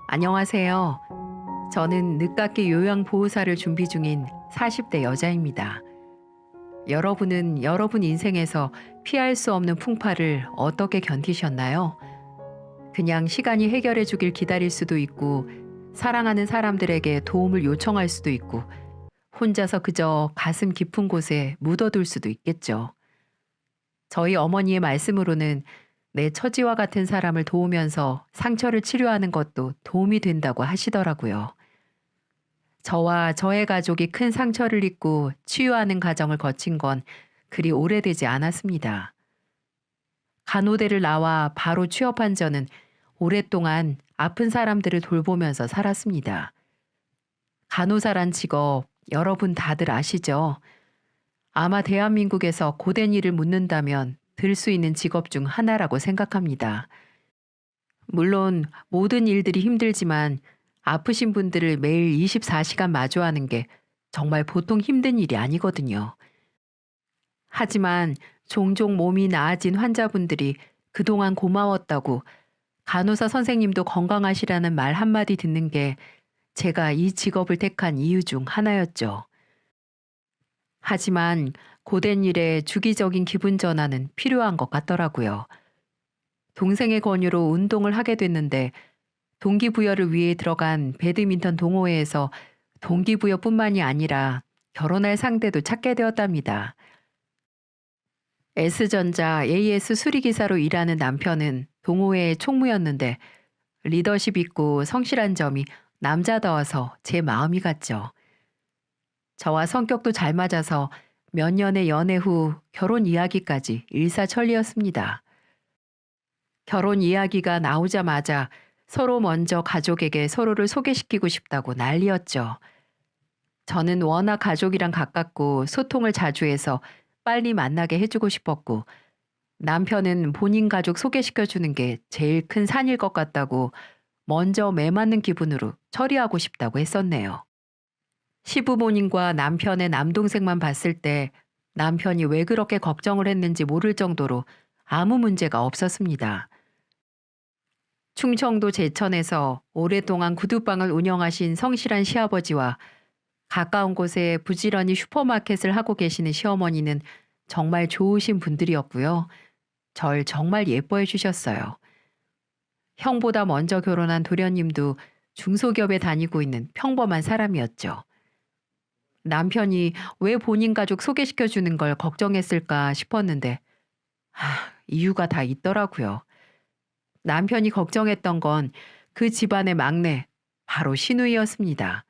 안녕하세요. 저는 늦깎이 요양보호사를 준비 중인 40대 여자입니다. 여러분은 여러분 인생에서 피할 수 없는 풍파를 어떻게 견디셨나요? 그냥 시간이 해결해 주길 기다릴 수도 있고, 사랑하는 사람들에게 도움을 요청할 수도 있고, 혼자서 그저 가슴 깊은 곳에 묻어둘 수도 있겠죠. 저희 어머니의 말씀으로는 내 처지와 같은 사람을 도우면서 상처를 치료하는 것도 도움이 된다고 하시더라고요. 저와 저의 가족이 큰 상처를 입고 치유하는 과정을 거친 건 그리 오래되지 않았습니다. 간호대를 나와 바로 취업한 저는 오랫동안 아픈 사람들을 돌보면서 살았습니다. 간호사란 직업 여러분 다들 아시죠? 아마 대한민국에서 고된 일을 묻는다면 들 수 있는 직업 중 하나라고 생각합니다. 물론 모든 일들이 힘들지만 아프신 분들을 매일 24시간 마주하는 게 정말 보통 힘든 일이 아니거든요. 하지만 종종 몸이 나아진 환자분들이 그동안 고마웠다고 간호사 선생님도 건강하시라는 말 한마디 듣는 게 제가 이 직업을 택한 이유 중 하나였죠. 하지만 고된 일에 주기적인 기분 전환은 필요한 것 같더라고요. 동생의 권유로 운동을 하게 됐는데 동기부여를 위해 들어간 배드민턴 동호회에서 동기부여뿐만이 아니라 결혼할 상대도 찾게 되었답니다. S전자 AS 수리기사로 일하는 남편은 동호회의 총무였는데 리더십 있고 성실한 점이 남자다워서 제 마음이 갔죠. 저와 성격도 잘 맞아서 몇 년의 연애 후 결혼 이야기까지 일사천리였습니다. 결혼 이야기가 나오자마자 서로 먼저 가족에게 서로를 소개시키고 싶다고 난리였죠. 저는 워낙 가족이랑 가깝고 소통을 자주 해서 빨리 만나게 해주고 싶었고, 남편은 본인 가족 소개시켜주는 게 제일 큰 산일 것 같다고 먼저 매 맞는 기분으로 처리하고 싶다고 했었네요. 시부모님과 남편의 남동생만 봤을 때 남편이 왜 그렇게 걱정을 했는지 모를 정도로 아무 문제가 없었습니다. 충청도 제천에서 오랫동안 구두방을 운영하신 성실한 시아버지와 가까운 곳에 부지런히 슈퍼마켓을 하고 계시는 시어머니는 정말 좋으신 분들이었고요. 절 정말 예뻐해 주셨어요. 형보다 먼저 결혼한 도련님도 중소기업에 다니고 있는 평범한 사람이었죠. 남편이 왜 본인 가족 소개시켜 주는 걸 걱정했을까 싶었는데, 이유가 다 있더라고요. 남편이 걱정했던 건 그 집안의 막내, 바로 시누이였습니다.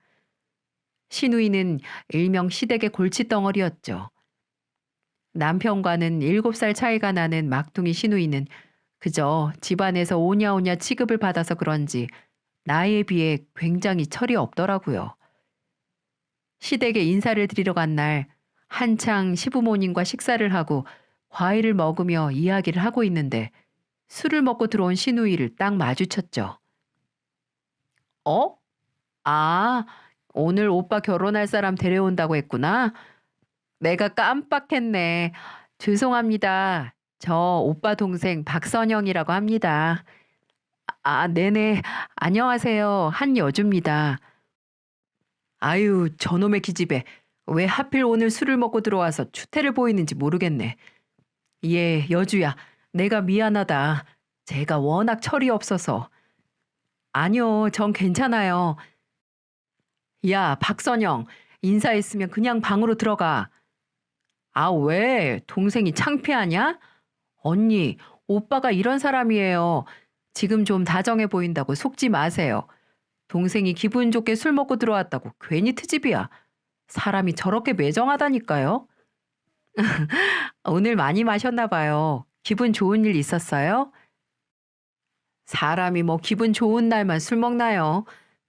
시누이는 일명 시댁의 골칫덩어리였죠. 남편과는 7살 차이가 나는 막둥이 시누이는 그저 집안에서 오냐오냐 취급을 받아서 그런지 나이에 비해 굉장히 철이 없더라고요. 시댁에 인사를 드리러 간 날 한창 시부모님과 식사를 하고 과일을 먹으며 이야기를 하고 있는데 술을 먹고 들어온 시누이를 딱 마주쳤죠. 어? 아, 오늘 오빠 결혼할 사람 데려온다고 했구나. 내가 깜빡했네. 죄송합니다. 저 오빠 동생 박선영이라고 합니다. 네네. 안녕하세요. 한여주입니다. 아유, 저놈의 기집애. 왜 하필 오늘 술을 먹고 들어와서 추태를 보이는지 모르겠네. 예, 여주야. 내가 미안하다. 제가 워낙 철이 없어서. 아니요, 전 괜찮아요. 야, 박선영. 인사했으면 그냥 방으로 들어가. 아, 왜? 동생이 창피하냐? 언니, 오빠가 이런 사람이에요. 지금 좀 다정해 보인다고 속지 마세요. 동생이 기분 좋게 술 먹고 들어왔다고 괜히 트집이야. 사람이 저렇게 매정하다니까요. 오늘 많이 마셨나 봐요. 기분 좋은 일 있었어요? 사람이 뭐 기분 좋은 날만 술 먹나요?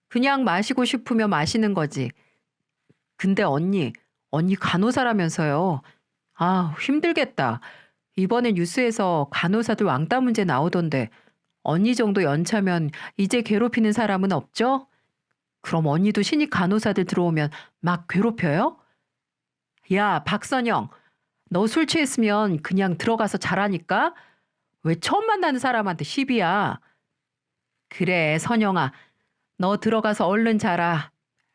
그냥 마시고 싶으면 마시는 거지. 근데 언니 간호사라면서요. 아, 힘들겠다. 이번에 뉴스에서 간호사들 왕따 문제 나오던데 언니 정도 연차면 이제 괴롭히는 사람은 없죠? 그럼 언니도 신입 간호사들 들어오면 막 괴롭혀요? 야, 박선영, 너 술 취했으면 그냥 들어가서 자라니까? 왜 처음 만나는 사람한테 시비야? 그래, 선영아. 너 들어가서 얼른 자라.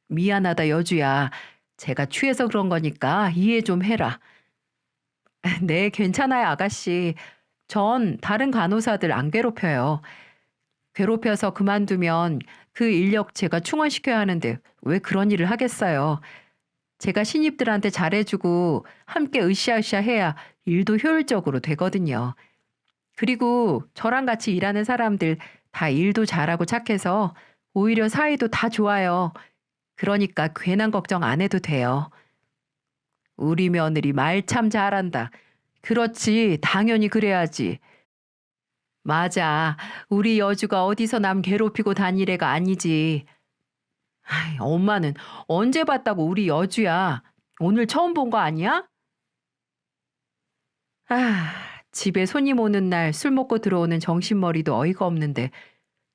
미안하다, 여주야. 제가 취해서 그런 거니까 이해 좀 해라. 네, 괜찮아요, 아가씨. 전 다른 간호사들 안 괴롭혀요. 괴롭혀서 그만두면 그 인력 제가 충원시켜야 하는데 왜 그런 일을 하겠어요. 제가 신입들한테 잘해주고 함께 으쌰으쌰 해야 일도 효율적으로 되거든요. 그리고 저랑 같이 일하는 사람들 다 일도 잘하고 착해서 오히려 사이도 다 좋아요. 그러니까 괜한 걱정 안 해도 돼요. 우리 며느리 말 참 잘한다. 그렇지, 당연히 그래야지. 맞아. 우리 여주가 어디서 남 괴롭히고 다닐 애가 아니지. 아이, 엄마는 언제 봤다고 우리 여주야. 오늘 처음 본 거 아니야? 아, 집에 손님 오는 날 술 먹고 들어오는 정신머리도 어이가 없는데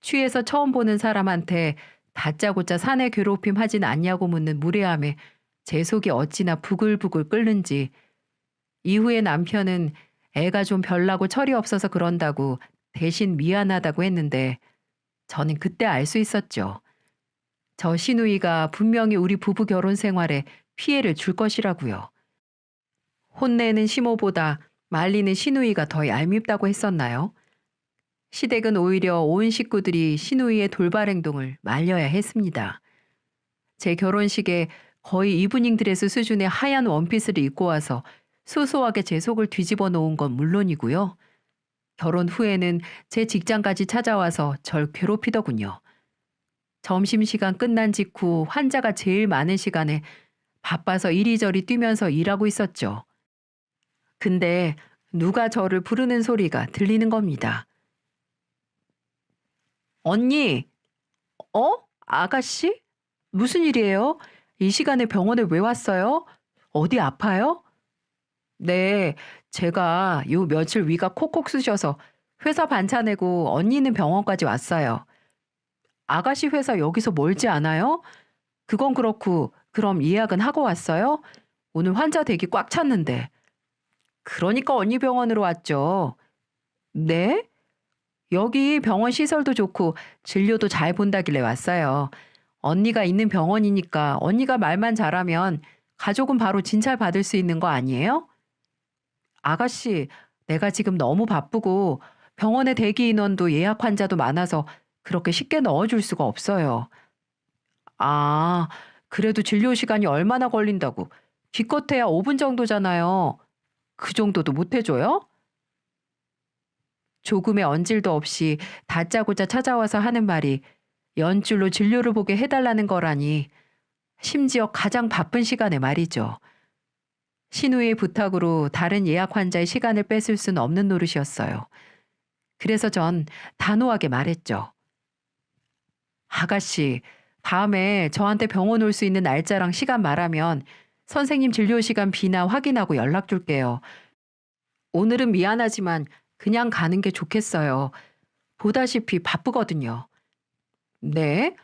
취해서 처음 보는 사람한테 다짜고짜 사내 괴롭힘 하진 않냐고 묻는 무례함에 제 속이 어찌나 부글부글 끓는지. 이후에 남편은 애가 좀 별나고 철이 없어서 그런다고 대신 미안하다고 했는데 저는 그때 알 수 있었죠. 저 시누이가 분명히 우리 부부 결혼 생활에 피해를 줄 것이라고요. 혼내는 시모보다 말리는 시누이가 더 얄밉다고 했었나요? 시댁은 오히려 온 식구들이 시누이의 돌발 행동을 말려야 했습니다. 제 결혼식에 거의 이브닝 드레스 수준의 하얀 원피스를 입고 와서 소소하게 제 속을 뒤집어 놓은 건 물론이고요. 결혼 후에는 제 직장까지 찾아와서 절 괴롭히더군요. 점심시간 끝난 직후 환자가 제일 많은 시간에 바빠서 이리저리 뛰면서 일하고 있었죠. 근데 누가 저를 부르는 소리가 들리는 겁니다. 언니, 아가씨? 무슨 일이에요? 이 시간에 병원에 왜 왔어요? 어디 아파요? 네, 제가 요 며칠 위가 콕콕 쑤셔서 회사 반차 내고 언니는 병원까지 왔어요. 아가씨 회사 여기서 멀지 않아요? 그건 그렇고, 그럼 예약은 하고 왔어요? 오늘 환자 대기 꽉 찼는데. 그러니까 언니 병원으로 왔죠. 네? 여기 병원 시설도 좋고 진료도 잘 본다길래 왔어요. 언니가 있는 병원이니까 언니가 말만 잘하면 가족은 바로 진찰 받을 수 있는 거 아니에요? 아가씨, 내가 지금 너무 바쁘고 병원에 대기 인원도 예약 환자도 많아서 그렇게 쉽게 넣어줄 수가 없어요. 아, 그래도 진료 시간이 얼마나 걸린다고. 기껏해야 5분 정도잖아요. 그 정도도 못 해줘요? 조금의 언질도 없이 다짜고짜 찾아와서 하는 말이 연줄로 진료를 보게 해달라는 거라니. 심지어 가장 바쁜 시간에 말이죠. 신우의 부탁으로 다른 예약 환자의 시간을 뺏을 수는 없는 노릇이었어요. 그래서 전 단호하게 말했죠. 아가씨, 다음에 저한테 병원 올 수 있는 날짜랑 시간 말하면 선생님 진료 시간 비나 확인하고 연락 줄게요. 오늘은 미안하지만 그냥 가는 게 좋겠어요. 보다시피 바쁘거든요. 네?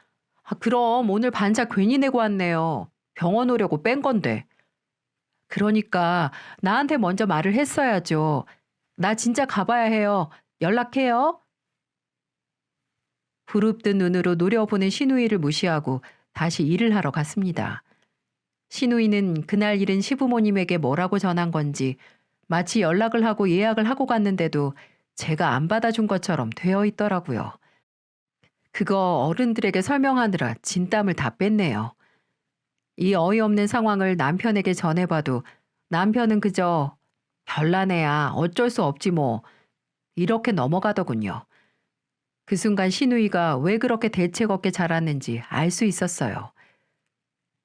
그럼 오늘 반차 괜히 내고 왔네요. 병원 오려고 뺀 건데. 그러니까 나한테 먼저 말을 했어야죠. 나 진짜 가봐야 해요. 연락해요. 부릅뜬 눈으로 노려보는 시누이를 무시하고 다시 일을 하러 갔습니다. 시누이는 그날 일은 시부모님에게 뭐라고 전한 건지 마치 연락을 하고 예약을 하고 갔는데도 제가 안 받아준 것처럼 되어 있더라고요. 그거 어른들에게 설명하느라 진땀을 다 뺐네요. 이 어이없는 상황을 남편에게 전해봐도 남편은 그저 별난 애야 어쩔 수 없지 뭐 이렇게 넘어가더군요. 그 순간 시누이가 왜 그렇게 대책 없게 자랐는지 알 수 있었어요.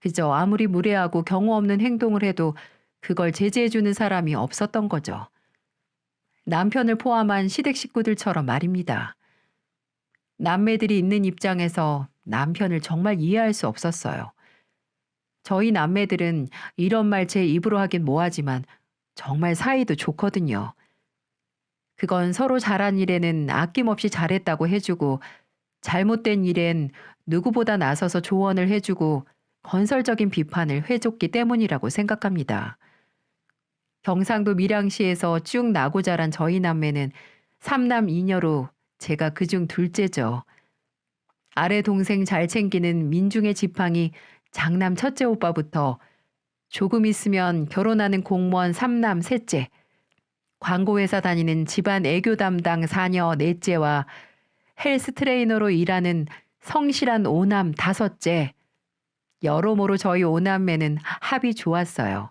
그저 아무리 무례하고 경우 없는 행동을 해도 그걸 제지해주는 사람이 없었던 거죠. 남편을 포함한 시댁 식구들처럼 말입니다. 남매들이 있는 입장에서 남편을 정말 이해할 수 없었어요. 저희 남매들은 이런 말 제 입으로 하긴 뭐하지만 정말 사이도 좋거든요. 그건 서로 잘한 일에는 아낌없이 잘했다고 해주고 잘못된 일엔 누구보다 나서서 조언을 해주고 건설적인 비판을 해줬기 때문이라고 생각합니다. 경상도 밀양시에서 쭉 나고 자란 저희 남매는 삼남 이녀로 제가 그중 둘째죠. 아래 동생 잘 챙기는 민중의 지팡이 장남 첫째 오빠부터 조금 있으면 결혼하는 공무원 삼남 셋째, 광고회사 다니는 집안 애교 담당 사녀 넷째와 헬스 트레이너로 일하는 성실한 오남 다섯째, 여러모로 저희 오남매는 합이 좋았어요.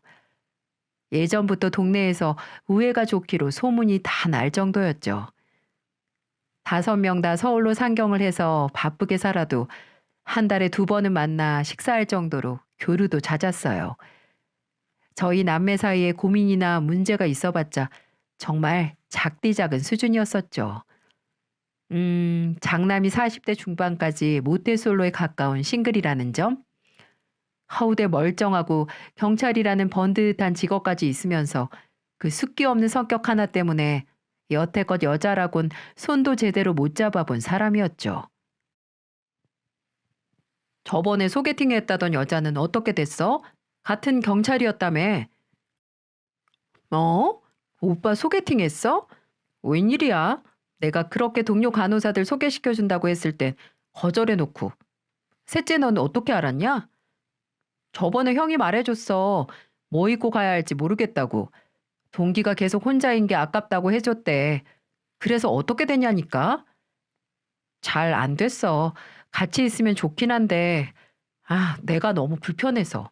예전부터 동네에서 우애가 좋기로 소문이 다 날 정도였죠. 5명 다 서울로 상경을 해서 바쁘게 살아도 한 달에 2번은 만나 식사할 정도로 교류도 잦았어요. 저희 남매 사이에 고민이나 문제가 있어봤자 정말 작디작은 수준이었었죠. 장남이 40대 중반까지 모태솔로에 가까운 싱글이라는 점, 하우대 멀쩡하고 경찰이라는 번듯한 직업까지 있으면서 그 숫기 없는 성격 하나 때문에 여태껏 여자라곤 손도 제대로 못 잡아본 사람이었죠. 저번에 소개팅했다던 여자는 어떻게 됐어? 같은 경찰이었다며. 어? 오빠 소개팅했어? 웬일이야? 내가 그렇게 동료 간호사들 소개시켜준다고 했을 땐 거절해놓고. 셋째 넌 어떻게 알았냐? 저번에 형이 말해줬어. 뭐 입고 가야 할지 모르겠다고. 동기가 계속 혼자인 게 아깝다고 해줬대. 그래서 어떻게 됐냐니까? 잘 안 됐어. 같이 있으면 좋긴 한데, 내가 너무 불편해서.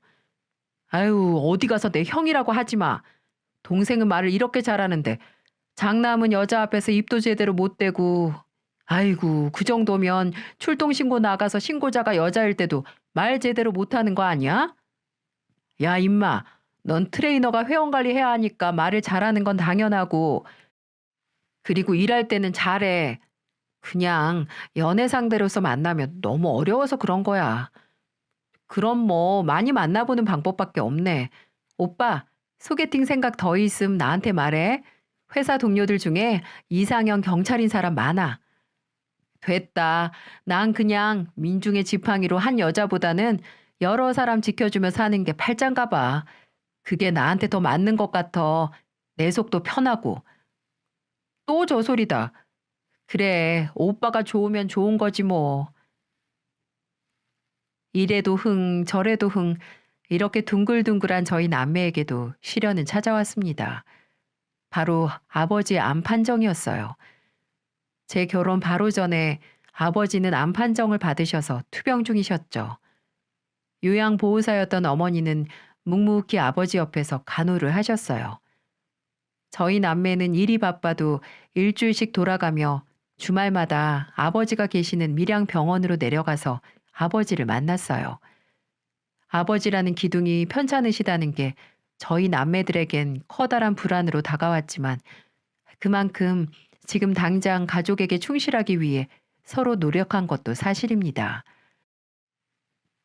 아유, 어디 가서 내 형이라고 하지 마. 동생은 말을 이렇게 잘하는데, 장남은 여자 앞에서 입도 제대로 못 대고, 아이고, 그 정도면 출동신고 나가서 신고자가 여자일 때도 말 제대로 못하는 거 아니야? 야, 임마, 넌 트레이너가 회원 관리해야 하니까 말을 잘하는 건 당연하고, 그리고 일할 때는 잘해. 그냥 연애 상대로서 만나면 너무 어려워서 그런 거야. 그럼 뭐 많이 만나보는 방법밖에 없네. 오빠, 소개팅 생각 더 있음 나한테 말해. 회사 동료들 중에 이상형 경찰인 사람 많아. 됐다. 난 그냥 민중의 지팡이로 한 여자보다는 여러 사람 지켜주며 사는 게 팔짱가 봐. 그게 나한테 더 맞는 것 같아. 내 속도 편하고. 또 저 소리다. 그래, 오빠가 좋으면 좋은 거지 뭐. 이래도 흥, 저래도 흥, 이렇게 둥글둥글한 저희 남매에게도 시련은 찾아왔습니다. 바로 아버지의 암 판정이었어요. 제 결혼 바로 전에 아버지는 암 판정을 받으셔서 투병 중이셨죠. 요양보호사였던 어머니는 묵묵히 아버지 옆에서 간호를 하셨어요. 저희 남매는 일이 바빠도 일주일씩 돌아가며 주말마다 아버지가 계시는 밀양병원으로 내려가서 아버지를 만났어요. 아버지라는 기둥이 편찮으시다는 게 저희 남매들에겐 커다란 불안으로 다가왔지만 그만큼 지금 당장 가족에게 충실하기 위해 서로 노력한 것도 사실입니다.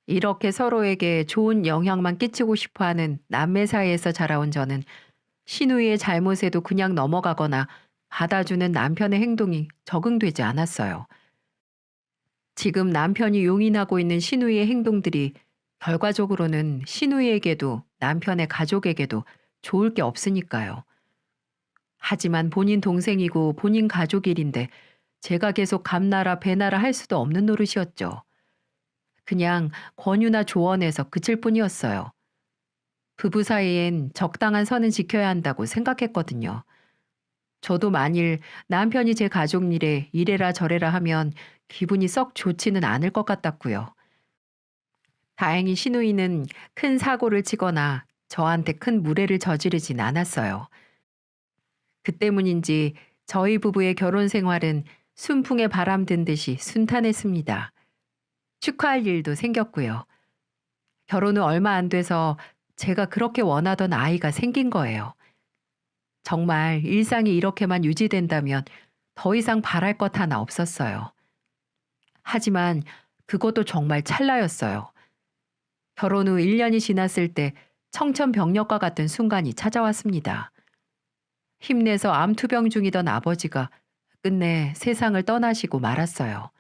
이렇게 서로에게 좋은 영향만 끼치고 싶어하는 남매 사이에서 자라온 저는 시누이의 잘못에도 그냥 넘어가거나 받아주는 남편의 행동이 적응되지 않았어요. 지금 남편이 용인하고 있는 시누이의 행동들이 결과적으로는 시누이에게도 남편의 가족에게도 좋을 게 없으니까요. 하지만 본인 동생이고 본인 가족 일인데 제가 계속 감나라 배나라 할 수도 없는 노릇이었죠. 그냥 권유나 조언해서 그칠 뿐이었어요. 부부 사이엔 적당한 선은 지켜야 한다고 생각했거든요. 저도 만일 남편이 제 가족 일에 이래라 저래라 하면 기분이 썩 좋지는 않을 것 같았고요. 다행히 시누이는 큰 사고를 치거나 저한테 큰 무례를 저지르진 않았어요. 그 때문인지 저희 부부의 결혼 생활은 순풍에 바람 든 듯이 순탄했습니다. 축하할 일도 생겼고요. 결혼 후 얼마 안 돼서 제가 그렇게 원하던 아이가 생긴 거예요. 정말 일상이 이렇게만 유지된다면 더 이상 바랄 것 하나 없었어요. 하지만 그것도 정말 찰나였어요. 결혼 후 1년이 지났을 때 청천벽력과 같은 순간이 찾아왔습니다. 힘내서 암투병 중이던 아버지가 끝내 세상을 떠나시고 말았어요.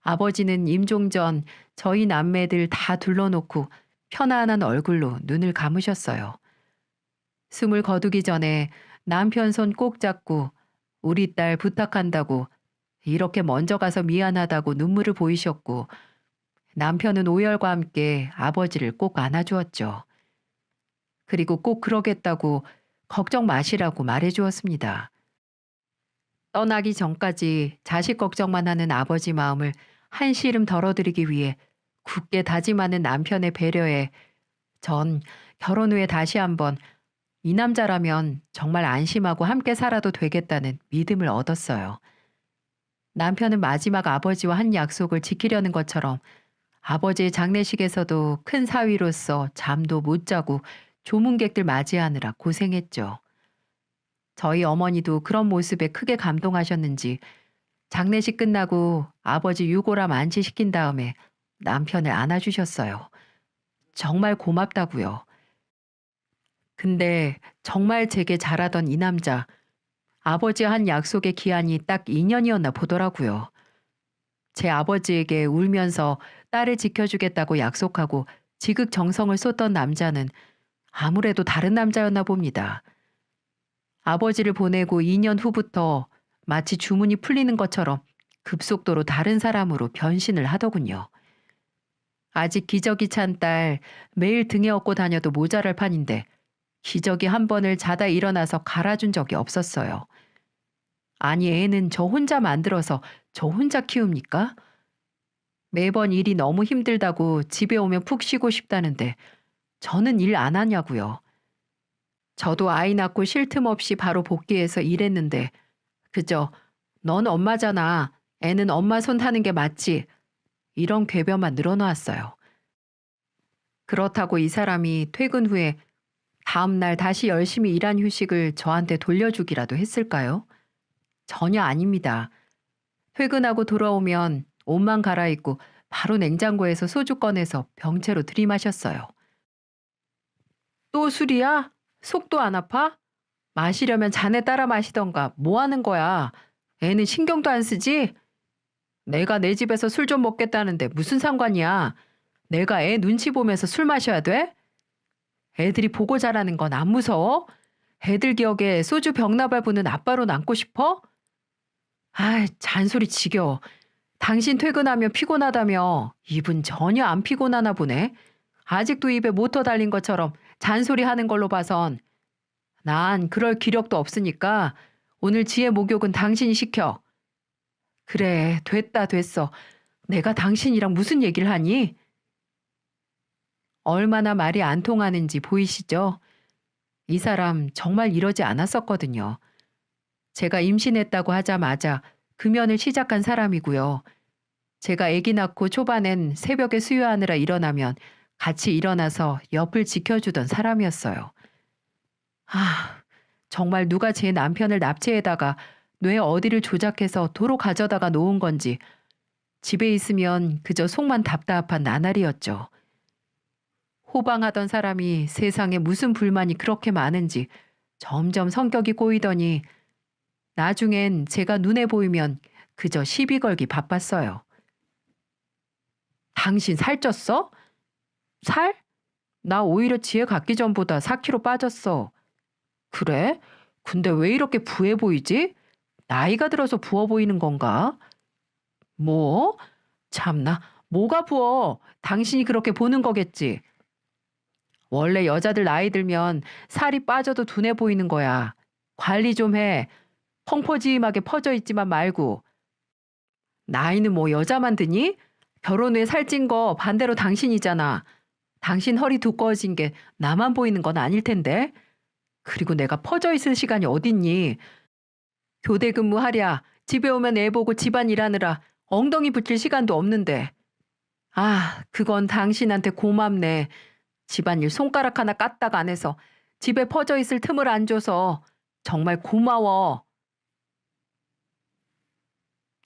아버지는 임종 전 저희 남매들 다 둘러놓고 편안한 얼굴로 눈을 감으셨어요. 숨을 거두기 전에 남편 손 꼭 잡고 우리 딸 부탁한다고 이렇게 먼저 가서 미안하다고 눈물을 보이셨고 남편은 오열과 함께 아버지를 꼭 안아주었죠. 그리고 꼭 그러겠다고 걱정 마시라고 말해주었습니다. 떠나기 전까지 자식 걱정만 하는 아버지 마음을 한시름 덜어드리기 위해 굳게 다짐하는 남편의 배려에 전 결혼 후에 다시 한번 이 남자라면 정말 안심하고 함께 살아도 되겠다는 믿음을 얻었어요. 남편은 마지막 아버지와 한 약속을 지키려는 것처럼 아버지의 장례식에서도 큰 사위로서 잠도 못 자고 조문객들 맞이하느라 고생했죠. 저희 어머니도 그런 모습에 크게 감동하셨는지 장례식 끝나고 아버지 유골함 안치시킨 다음에 남편을 안아주셨어요. 정말 고맙다고요. 근데 정말 제게 잘하던 이 남자, 아버지 한 약속의 기한이 딱 2년이었나 보더라고요. 제 아버지에게 울면서 딸을 지켜주겠다고 약속하고 지극정성을 쏟던 남자는 아무래도 다른 남자였나 봅니다. 아버지를 보내고 2년 후부터 마치 주문이 풀리는 것처럼 급속도로 다른 사람으로 변신을 하더군요. 아직 기저귀 찬 딸 매일 등에 업고 다녀도 모자랄 판인데 기저귀 한 번을 자다 일어나서 갈아준 적이 없었어요. 아니 애는 저 혼자 만들어서 저 혼자 키웁니까? 매번 일이 너무 힘들다고 집에 오면 푹 쉬고 싶다는데 저는 일 안 하냐고요. 저도 아이 낳고 쉴 틈 없이 바로 복귀해서 일했는데 그저 넌 엄마잖아. 애는 엄마 손 타는 게 맞지. 이런 궤변만 늘어놓았어요. 그렇다고 이 사람이 퇴근 후에 다음 날 다시 열심히 일한 휴식을 저한테 돌려주기라도 했을까요? 전혀 아닙니다. 퇴근하고 돌아오면 옷만 갈아입고 바로 냉장고에서 소주 꺼내서 병째로 들이마셨어요. 또 술이야? 속도 안 아파? 마시려면 자네 따라 마시던가 뭐 하는 거야? 애는 신경도 안 쓰지? 내가 내 집에서 술 좀 먹겠다는데 무슨 상관이야? 내가 애 눈치 보면서 술 마셔야 돼? 애들이 보고 자라는 건 안 무서워? 애들 기억에 소주 병나발 부는 아빠로 남고 싶어? 아, 잔소리 지겨. 당신 퇴근하면 피곤하다며. 입은 전혀 안 피곤하나 보네. 아직도 입에 모터 달린 것처럼 잔소리 하는 걸로 봐선 난 그럴 기력도 없으니까 오늘 지혜 목욕은 당신이 시켜. 그래, 됐어. 내가 당신이랑 무슨 얘기를 하니? 얼마나 말이 안 통하는지 보이시죠? 이 사람 정말 이러지 않았었거든요. 제가 임신했다고 하자마자 금연을 시작한 사람이고요. 제가 아기 낳고 초반엔 새벽에 수유하느라 일어나면 같이 일어나서 옆을 지켜주던 사람이었어요. 아, 정말 누가 제 남편을 납치해다가 뇌 어디를 조작해서 도로 가져다가 놓은 건지 집에 있으면 그저 속만 답답한 나날이었죠. 호방하던 사람이 세상에 무슨 불만이 그렇게 많은지 점점 성격이 꼬이더니 나중엔 제가 눈에 보이면 그저 시비 걸기 바빴어요. 당신 살쪘어? 살? 나 오히려 지혜 갖기 전보다 4kg 빠졌어. 그래? 근데 왜 이렇게 부해 보이지? 나이가 들어서 부어 보이는 건가? 뭐? 참나, 뭐가 부어? 당신이 그렇게 보는 거겠지. 원래 여자들 나이 들면 살이 빠져도 둔해 보이는 거야. 관리 좀 해. 펑퍼짐하게 퍼져 있지만 말고. 나이는 뭐 여자만 드니? 결혼 후에 살찐 거 반대로 당신이잖아. 당신 허리 두꺼워진 게 나만 보이는 건 아닐 텐데. 그리고 내가 퍼져 있을 시간이 어딨니? 교대 근무하랴. 집에 오면 애 보고 집안 일하느라 엉덩이 붙일 시간도 없는데. 아, 그건 당신한테 고맙네. 집안일 손가락 하나 까딱 안 해서 집에 퍼져 있을 틈을 안 줘서 정말 고마워.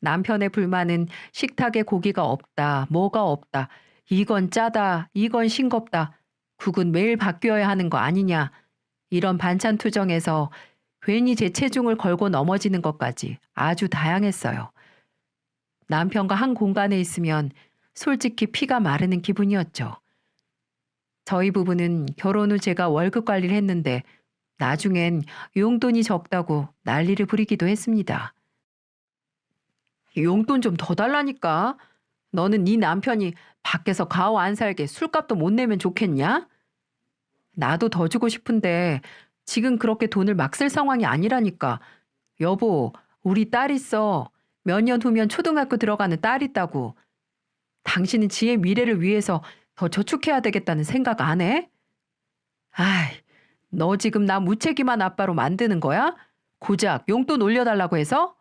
남편의 불만은 식탁에 고기가 없다, 뭐가 없다, 이건 짜다, 이건 싱겁다, 국은 매일 바뀌어야 하는 거 아니냐. 이런 반찬 투정에서 괜히 제 체중을 걸고 넘어지는 것까지 아주 다양했어요. 남편과 한 공간에 있으면 솔직히 피가 마르는 기분이었죠. 저희 부부는 결혼 후 제가 월급 관리를 했는데 나중엔 용돈이 적다고 난리를 부리기도 했습니다. 용돈 좀 더 달라니까. 너는 네 남편이 밖에서 가오 안 살게 술값도 못 내면 좋겠냐? 나도 더 주고 싶은데 지금 그렇게 돈을 막 쓸 상황이 아니라니까. 여보, 우리 딸 있어. 몇 년 후면 초등학교 들어가는 딸 있다고. 당신은 지의 미래를 위해서 더 저축해야 되겠다는 생각 안 해? 아이, 너 지금 나 무책임한 아빠로 만드는 거야? 고작 용돈 올려달라고 해서?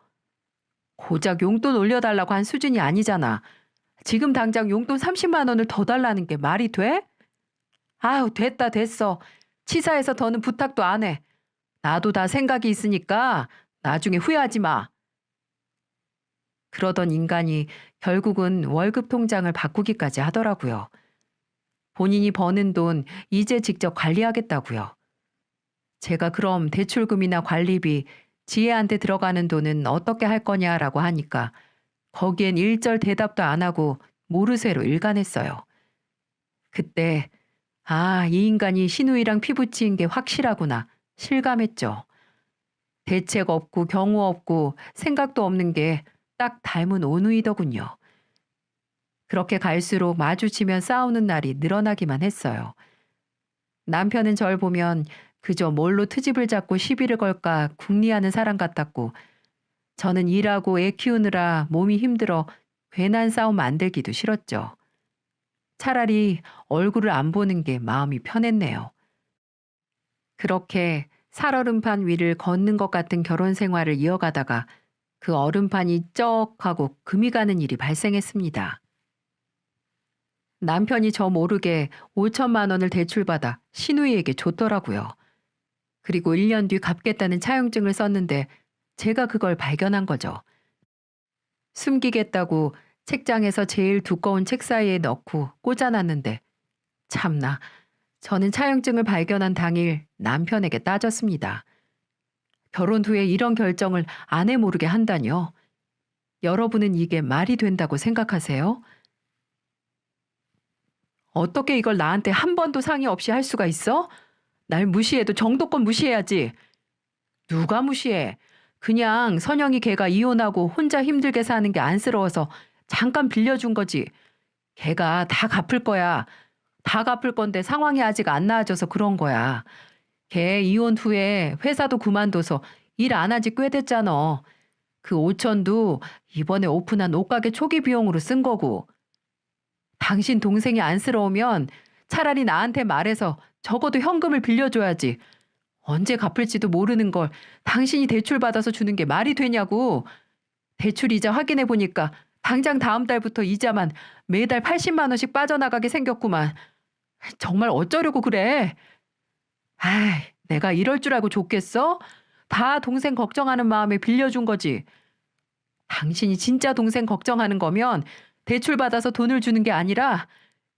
고작 용돈 올려달라고 한 수준이 아니잖아. 지금 당장 용돈 30만 원을 더 달라는 게 말이 돼? 아유, 됐다, 됐어. 치사해서 더는 부탁도 안 해. 나도 다 생각이 있으니까 나중에 후회하지 마. 그러던 인간이 결국은 월급 통장을 바꾸기까지 하더라고요. 본인이 버는 돈 이제 직접 관리하겠다고요. 제가 그럼 대출금이나 관리비, 지혜한테 들어가는 돈은 어떻게 할 거냐라고 하니까 거기엔 일절 대답도 안 하고 모르쇠로 일관했어요. 그때 이 인간이 신우이랑 피부치인 게 확실하구나 실감했죠. 대책 없고 경우 없고 생각도 없는 게 딱 닮은 오누이더군요. 그렇게 갈수록 마주치면 싸우는 날이 늘어나기만 했어요. 남편은 절 보면 그저 뭘로 트집을 잡고 시비를 걸까 궁리하는 사람 같았고 저는 일하고 애 키우느라 몸이 힘들어 괜한 싸움 만들기도 싫었죠. 차라리 얼굴을 안 보는 게 마음이 편했네요. 그렇게 살얼음판 위를 걷는 것 같은 결혼 생활을 이어가다가 그 얼음판이 쩍 하고 금이 가는 일이 발생했습니다. 남편이 저 모르게 5천만 원을 대출받아 시누이에게 줬더라고요. 그리고 1년 뒤 갚겠다는 차용증을 썼는데 제가 그걸 발견한 거죠. 숨기겠다고 책장에서 제일 두꺼운 책 사이에 넣고 꽂아놨는데 참나, 저는 차용증을 발견한 당일 남편에게 따졌습니다. 결혼 후에 이런 결정을 아내 모르게 한다뇨. 여러분은 이게 말이 된다고 생각하세요? 어떻게 이걸 나한테 한 번도 상의 없이 할 수가 있어? 날 무시해도 정도껏 무시해야지. 누가 무시해? 그냥 선영이 걔가 이혼하고 혼자 힘들게 사는 게 안쓰러워서 잠깐 빌려준 거지. 걔가 다 갚을 거야. 다 갚을 건데 상황이 아직 안 나아져서 그런 거야. 걔 이혼 후에 회사도 그만둬서 일 안 한 지 꽤 됐잖아. 그 5천도 이번에 오픈한 옷가게 초기 비용으로 쓴 거고. 당신 동생이 안쓰러우면 차라리 나한테 말해서 적어도 현금을 빌려줘야지. 언제 갚을지도 모르는 걸 당신이 대출 받아서 주는 게 말이 되냐고. 대출 이자 확인해 보니까 당장 다음 달부터 이자만 매달 80만 원씩 빠져나가게 생겼구만. 정말 어쩌려고 그래? 아이, 내가 이럴 줄 알고 줬겠어? 다 동생 걱정하는 마음에 빌려준 거지. 당신이 진짜 동생 걱정하는 거면 대출 받아서 돈을 주는 게 아니라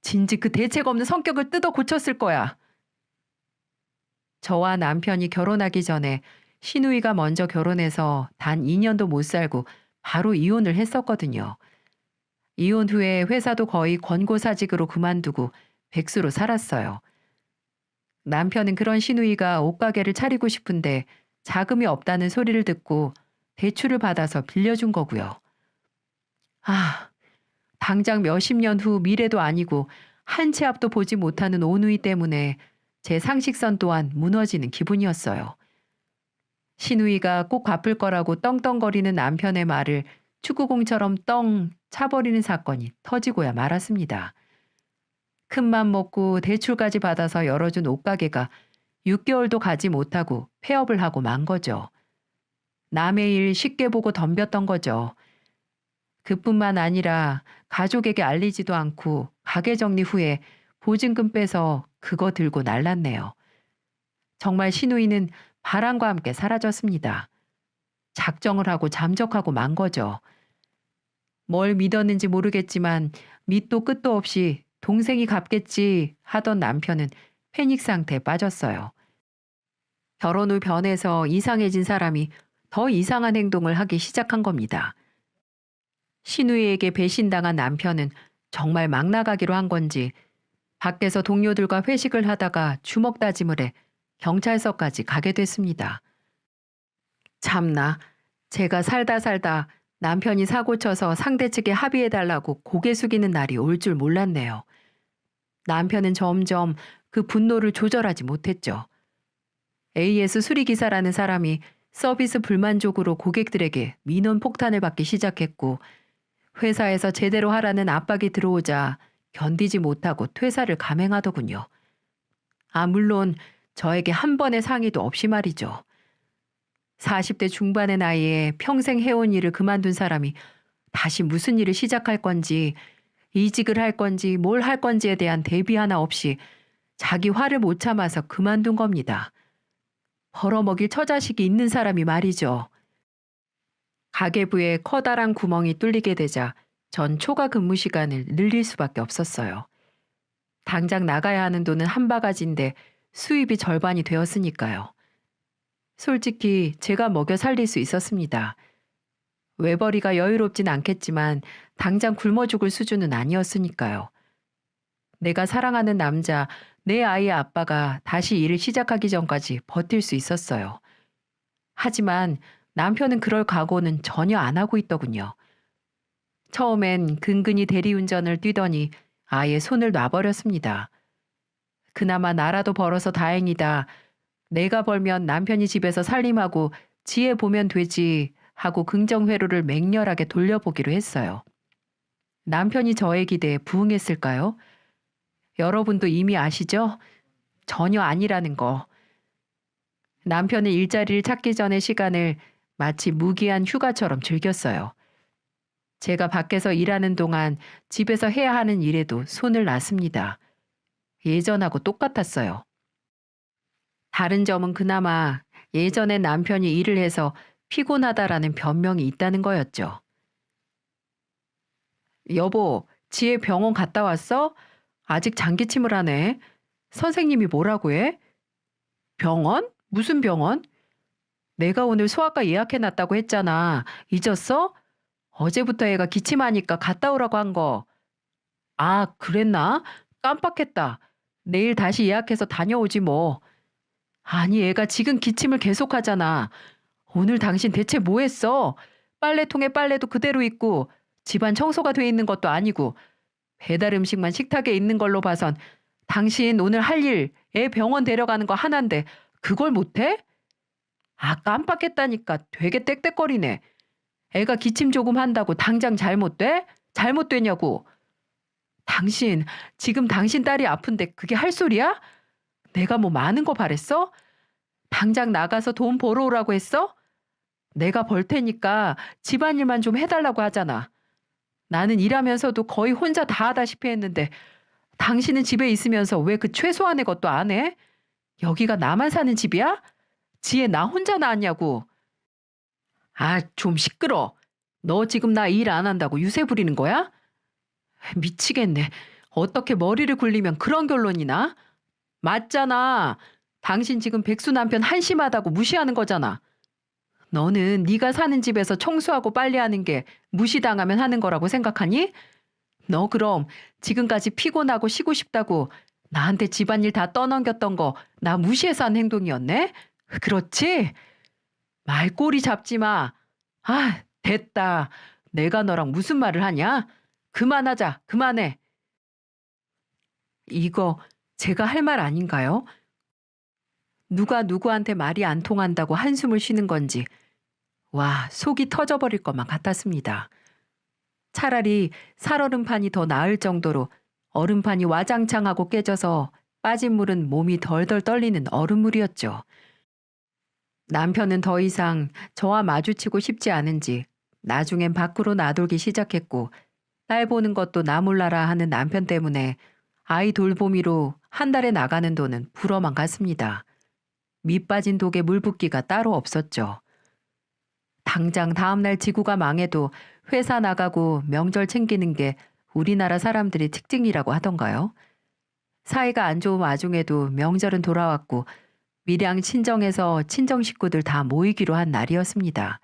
진즉 그 대책 없는 성격을 뜯어 고쳤을 거야. 저와 남편이 결혼하기 전에 시누이가 먼저 결혼해서 단 2년도 못 살고 바로 이혼을 했었거든요. 이혼 후에 회사도 거의 권고사직으로 그만두고 백수로 살았어요. 남편은 그런 시누이가 옷가게를 차리고 싶은데 자금이 없다는 소리를 듣고 대출을 받아서 빌려준 거고요. 당장 몇십 년 후 미래도 아니고 한 치 앞도 보지 못하는 오누이 때문에 제 상식선 또한 무너지는 기분이었어요. 시누이가 꼭 갚을 거라고 떵떵거리는 남편의 말을 축구공처럼 떵 차버리는 사건이 터지고야 말았습니다. 큰맘 먹고 대출까지 받아서 열어준 옷가게가 6개월도 가지 못하고 폐업을 하고 만 거죠. 남의 일 쉽게 보고 덤볐던 거죠. 그뿐만 아니라 가족에게 알리지도 않고 가게 정리 후에 보증금 빼서 그거 들고 날랐네요. 정말 시누이는 바람과 함께 사라졌습니다. 작정을 하고 잠적하고 만 거죠. 뭘 믿었는지 모르겠지만 밑도 끝도 없이 동생이 갚겠지 하던 남편은 패닉 상태에 빠졌어요. 결혼 후 변해서 이상해진 사람이 더 이상한 행동을 하기 시작한 겁니다. 시누이에게 배신당한 남편은 정말 막 나가기로 한 건지 밖에서 동료들과 회식을 하다가 주먹 다짐을 해 경찰서까지 가게 됐습니다. 참나, 제가 살다 남편이 사고 쳐서 상대 측에 합의해달라고 고개 숙이는 날이 올 줄 몰랐네요. 남편은 점점 그 분노를 조절하지 못했죠. AS 수리기사라는 사람이 서비스 불만족으로 고객들에게 민원 폭탄을 받기 시작했고, 회사에서 제대로 하라는 압박이 들어오자 견디지 못하고 퇴사를 감행하더군요. 물론 저에게 한 번의 상의도 없이 말이죠. 40대 중반의 나이에 평생 해온 일을 그만둔 사람이 다시 무슨 일을 시작할 건지, 이직을 할 건지 뭘 할 건지에 대한 대비 하나 없이 자기 화를 못 참아서 그만둔 겁니다. 벌어먹일 처자식이 있는 사람이 말이죠. 가계부에 커다란 구멍이 뚫리게 되자 전 초과 근무 시간을 늘릴 수밖에 없었어요. 당장 나가야 하는 돈은 한 바가지인데 수입이 절반이 되었으니까요. 솔직히 제가 먹여 살릴 수 있었습니다. 외벌이가 여유롭진 않겠지만 당장 굶어 죽을 수준은 아니었으니까요. 내가 사랑하는 남자, 내 아이의 아빠가 다시 일을 시작하기 전까지 버틸 수 있었어요. 하지만 남편은 그럴 각오는 전혀 안 하고 있더군요. 처음엔 근근히 대리운전을 뛰더니 아예 손을 놔버렸습니다. 그나마 나라도 벌어서 다행이다. 내가 벌면 남편이 집에서 살림하고 지혜 보면 되지 하고 긍정회로를 맹렬하게 돌려보기로 했어요. 남편이 저의 기대에 부응했을까요? 여러분도 이미 아시죠? 전혀 아니라는 거. 남편은 일자리를 찾기 전의 시간을 마치 무기한 휴가처럼 즐겼어요. 제가 밖에서 일하는 동안 집에서 해야 하는 일에도 손을 놨습니다. 예전하고 똑같았어요. 다른 점은 그나마 예전에 남편이 일을 해서 피곤하다라는 변명이 있다는 거였죠. 여보, 지혜 병원 갔다 왔어? 아직 장기침을 하네. 선생님이 뭐라고 해? 병원? 무슨 병원? 내가 오늘 소아과 예약해놨다고 했잖아. 잊었어? 어제부터 애가 기침하니까 갔다 오라고 한 거. 그랬나? 깜빡했다. 내일 다시 예약해서 다녀오지 뭐. 아니, 애가 지금 기침을 계속하잖아. 오늘 당신 대체 뭐 했어? 빨래통에 빨래도 그대로 있고 집안 청소가 돼 있는 것도 아니고 배달 음식만 식탁에 있는 걸로 봐선 당신 오늘 할 일 애 병원 데려가는 거 하나인데 그걸 못해? 깜빡했다니까 되게 떽떽거리네. 애가 기침 조금 한다고 당장 잘못돼? 잘못되냐고. 당신, 지금 당신 딸이 아픈데 그게 할 소리야? 내가 뭐 많은 거 바랬어? 당장 나가서 돈 벌어오라고 했어? 내가 벌 테니까 집안일만 좀 해달라고 하잖아. 나는 일하면서도 거의 혼자 다 하다시피 했는데 당신은 집에 있으면서 왜 그 최소한의 것도 안 해? 여기가 나만 사는 집이야? 지혜 나 혼자 나왔냐고. 좀 시끄러. 너 지금 나 일 안 한다고 유세 부리는 거야? 미치겠네. 어떻게 머리를 굴리면 그런 결론이 나? 맞잖아. 당신 지금 백수 남편 한심하다고 무시하는 거잖아. 너는 네가 사는 집에서 청소하고 빨래하는 게 무시당하면 하는 거라고 생각하니? 너 그럼 지금까지 피곤하고 쉬고 싶다고 나한테 집안일 다 떠넘겼던 거 나 무시해서 한 행동이었네? 그렇지? 말꼬리 잡지 마. 됐다. 내가 너랑 무슨 말을 하냐? 그만하자. 그만해. 이거 제가 할 말 아닌가요? 누가 누구한테 말이 안 통한다고 한숨을 쉬는 건지 속이 터져버릴 것만 같았습니다. 차라리 살얼음판이 더 나을 정도로 얼음판이 와장창하고 깨져서 빠진 물은 몸이 덜덜 떨리는 얼음물이었죠. 남편은 더 이상 저와 마주치고 싶지 않은지 나중엔 밖으로 나돌기 시작했고, 딸 보는 것도 나 몰라라 하는 남편 때문에 아이 돌보미로 한 달에 나가는 돈은 불어만 갔습니다. 밑 빠진 독에 물 붓기가 따로 없었죠. 당장 다음날 지구가 망해도 회사 나가고 명절 챙기는 게 우리나라 사람들의 특징이라고 하던가요? 사이가 안 좋은 와중에도 명절은 돌아왔고 밀양 친정에서 친정 식구들 다 모이기로 한 날이었습니다.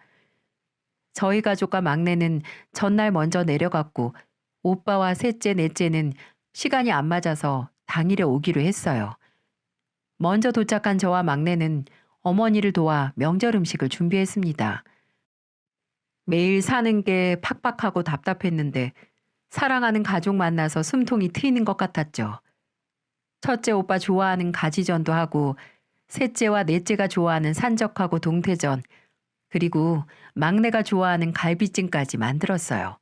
저희 가족과 막내는 전날 먼저 내려갔고 오빠와 셋째, 넷째는 시간이 안 맞아서 당일에 오기로 했어요. 먼저 도착한 저와 막내는 어머니를 도와 명절 음식을 준비했습니다. 매일 사는 게 팍팍하고 답답했는데 사랑하는 가족 만나서 숨통이 트이는 것 같았죠. 첫째 오빠 좋아하는 가지전도 하고 셋째와 넷째가 좋아하는 산적하고 동태전, 그리고 막내가 좋아하는 갈비찜까지 만들었어요.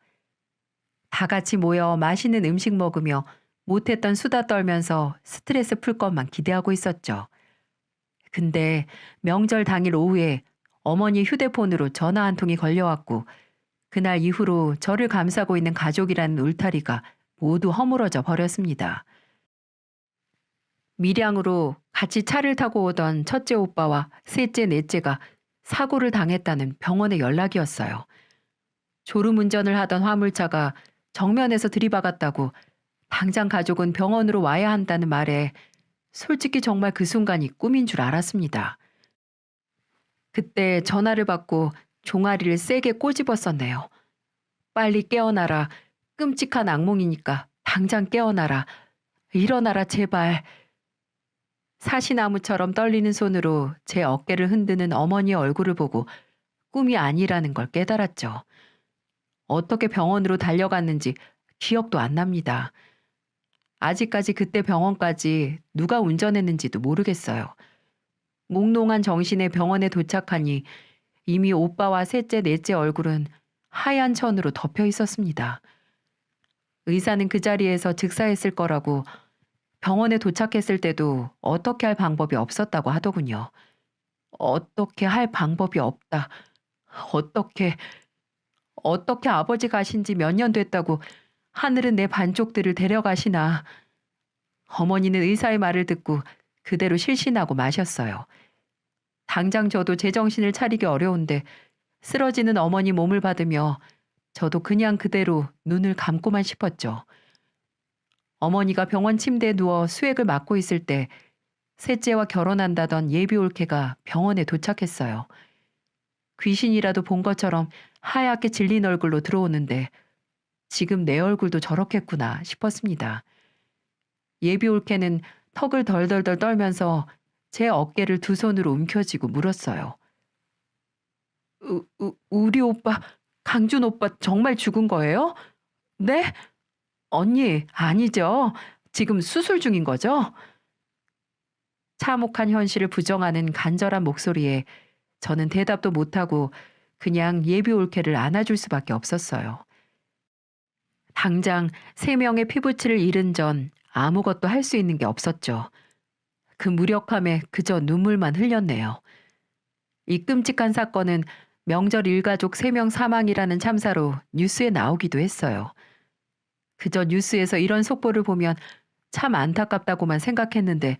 다 같이 모여 맛있는 음식 먹으며 못했던 수다 떨면서 스트레스 풀 것만 기대하고 있었죠. 근데 명절 당일 오후에 어머니 휴대폰으로 전화 한 통이 걸려왔고 그날 이후로 저를 감싸고 있는 가족이라는 울타리가 모두 허물어져 버렸습니다. 밀양으로 같이 차를 타고 오던 첫째 오빠와 셋째, 넷째가 사고를 당했다는 병원의 연락이었어요. 졸음운전을 하던 화물차가 정면에서 들이박았다고 당장 가족은 병원으로 와야 한다는 말에 솔직히 정말 그 순간이 꿈인 줄 알았습니다. 그때 전화를 받고 종아리를 세게 꼬집었었네요. 빨리 깨어나라. 끔찍한 악몽이니까 당장 깨어나라. 일어나라 제발. 사시나무처럼 떨리는 손으로 제 어깨를 흔드는 어머니의 얼굴을 보고 꿈이 아니라는 걸 깨달았죠. 어떻게 병원으로 달려갔는지 기억도 안 납니다. 아직까지 그때 병원까지 누가 운전했는지도 모르겠어요. 몽롱한 정신에 병원에 도착하니 이미 오빠와 셋째, 넷째 얼굴은 하얀 천으로 덮여 있었습니다. 의사는 그 자리에서 즉사했을 거라고 병원에 도착했을 때도 어떻게 할 방법이 없었다고 하더군요. 어떻게 할 방법이 없다. 어떻게 아버지 가신 지 몇 년 됐다고 하늘은 내 반쪽들을 데려가시나. 어머니는 의사의 말을 듣고 그대로 실신하고 마셨어요. 당장 저도 제정신을 차리기 어려운데 쓰러지는 어머니 몸을 받으며 저도 그냥 그대로 눈을 감고만 싶었죠. 어머니가 병원 침대에 누워 수액을 맞고 있을 때 셋째와 결혼한다던 예비 올케가 병원에 도착했어요. 귀신이라도 본 것처럼 하얗게 질린 얼굴로 들어오는데 지금 내 얼굴도 저렇겠구나 싶었습니다. 예비 올케는 턱을 덜덜덜 떨면서 제 어깨를 두 손으로 움켜쥐고 물었어요. 우리 오빠, 강준 오빠 정말 죽은 거예요? 네? 언니, 아니죠. 지금 수술 중인 거죠? 참혹한 현실을 부정하는 간절한 목소리에 저는 대답도 못하고 그냥 예비 올케를 안아줄 수밖에 없었어요. 당장 3명의 피부치를 잃은 전 아무것도 할 수 있는 게 없었죠. 그 무력함에 그저 눈물만 흘렸네요. 이 끔찍한 사건은 명절 일가족 3명 사망이라는 참사로 뉴스에 나오기도 했어요. 그저 뉴스에서 이런 속보를 보면 참 안타깝다고만 생각했는데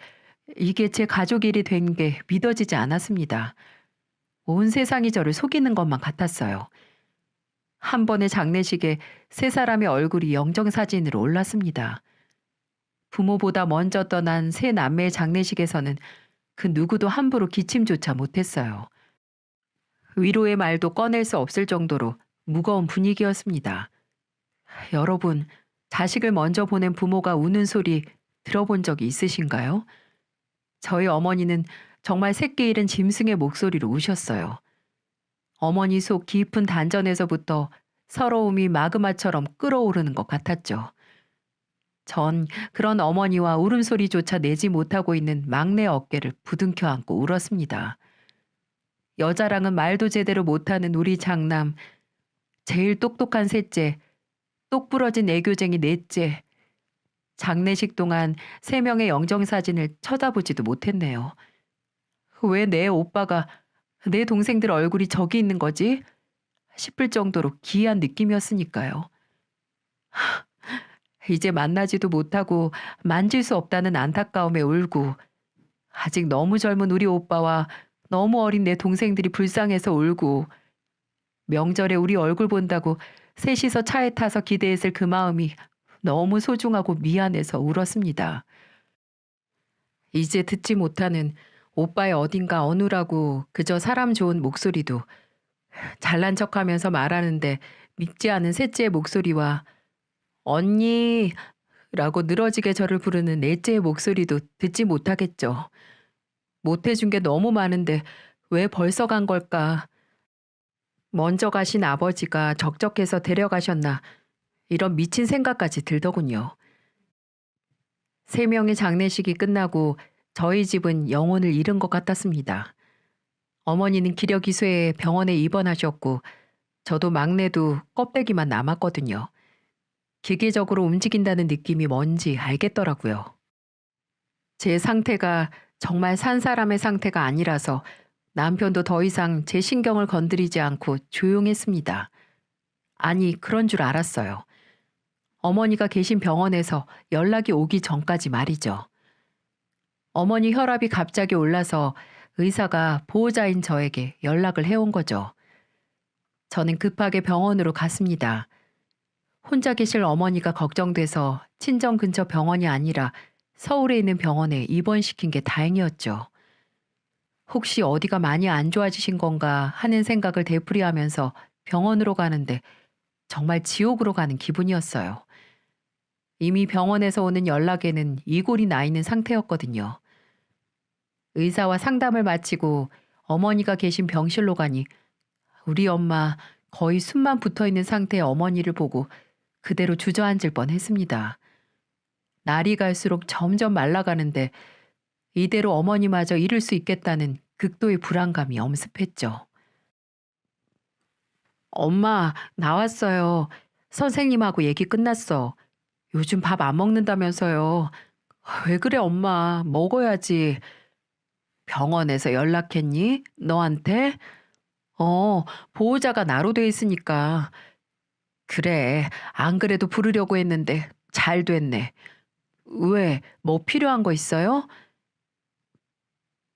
이게 제 가족 일이 된 게 믿어지지 않았습니다. 온 세상이 저를 속이는 것만 같았어요. 한 번의 장례식에 3사람의 얼굴이 영정사진으로 올랐습니다. 부모보다 먼저 떠난 3남매의 장례식에서는 그 누구도 함부로 기침조차 못했어요. 위로의 말도 꺼낼 수 없을 정도로 무거운 분위기였습니다. 여러분, 자식을 먼저 보낸 부모가 우는 소리 들어본 적이 있으신가요? 저희 어머니는 정말 새끼 잃은 짐승의 목소리로 우셨어요. 어머니 속 깊은 단전에서부터 서러움이 마그마처럼 끓어오르는 것 같았죠. 전 그런 어머니와 울음소리조차 내지 못하고 있는 막내 어깨를 부둥켜 안고 울었습니다. 여자랑은 말도 제대로 못하는 우리 장남, 제일 똑똑한 셋째, 똑부러진 애교쟁이 넷째. 장례식 동안 3명의 영정사진을 쳐다보지도 못했네요. 왜 내 오빠가, 내 동생들 얼굴이 저기 있는 거지? 싶을 정도로 기이한 느낌이었으니까요. 이제 만나지도 못하고 만질 수 없다는 안타까움에 울고, 아직 너무 젊은 우리 오빠와 너무 어린 내 동생들이 불쌍해서 울고, 명절에 우리 얼굴 본다고 셋이서 차에 타서 기대했을 그 마음이 너무 소중하고 미안해서 울었습니다. 이제 듣지 못하는 오빠의 어딘가 어눌하고 그저 사람 좋은 목소리도, 잘난 척하면서 말하는데 밉지 않은 셋째의 목소리와 언니 라고 늘어지게 저를 부르는 넷째의 목소리도 듣지 못하겠죠. 못해준 게 너무 많은데 왜 벌써 간 걸까? 먼저 가신 아버지가 적적해서 데려가셨나 이런 미친 생각까지 들더군요. 세 명의 장례식이 끝나고 저희 집은 영혼을 잃은 것 같았습니다. 어머니는 기력이쇠에 병원에 입원하셨고 저도 막내도 껍데기만 남았거든요. 기계적으로 움직인다는 느낌이 뭔지 알겠더라고요. 제 상태가 정말 산 사람의 상태가 아니라서 남편도 더 이상 제 신경을 건드리지 않고 조용했습니다. 아니, 그런 줄 알았어요. 어머니가 계신 병원에서 연락이 오기 전까지 말이죠. 어머니 혈압이 갑자기 올라서 의사가 보호자인 저에게 연락을 해온 거죠. 저는 급하게 병원으로 갔습니다. 혼자 계실 어머니가 걱정돼서 친정 근처 병원이 아니라 서울에 있는 병원에 입원시킨 게 다행이었죠. 혹시 어디가 많이 안 좋아지신 건가 하는 생각을 되풀이하면서 병원으로 가는데 정말 지옥으로 가는 기분이었어요. 이미 병원에서 오는 연락에는 이골이 나 있는 상태였거든요. 의사와 상담을 마치고 어머니가 계신 병실로 가니 우리 엄마 거의 숨만 붙어 있는 상태의 어머니를 보고 그대로 주저앉을 뻔했습니다. 날이 갈수록 점점 말라가는데 이대로 어머니마저 잃을 수 있겠다는 극도의 불안감이 엄습했죠. 엄마, 나왔어요. 선생님하고 얘기 끝났어. 요즘 밥 안 먹는다면서요. 왜 그래, 엄마. 먹어야지. 병원에서 연락했니? 너한테? 어, 보호자가 나로 돼 있으니까. 그래, 안 그래도 부르려고 했는데 잘 됐네. 왜, 뭐 필요한 거 있어요?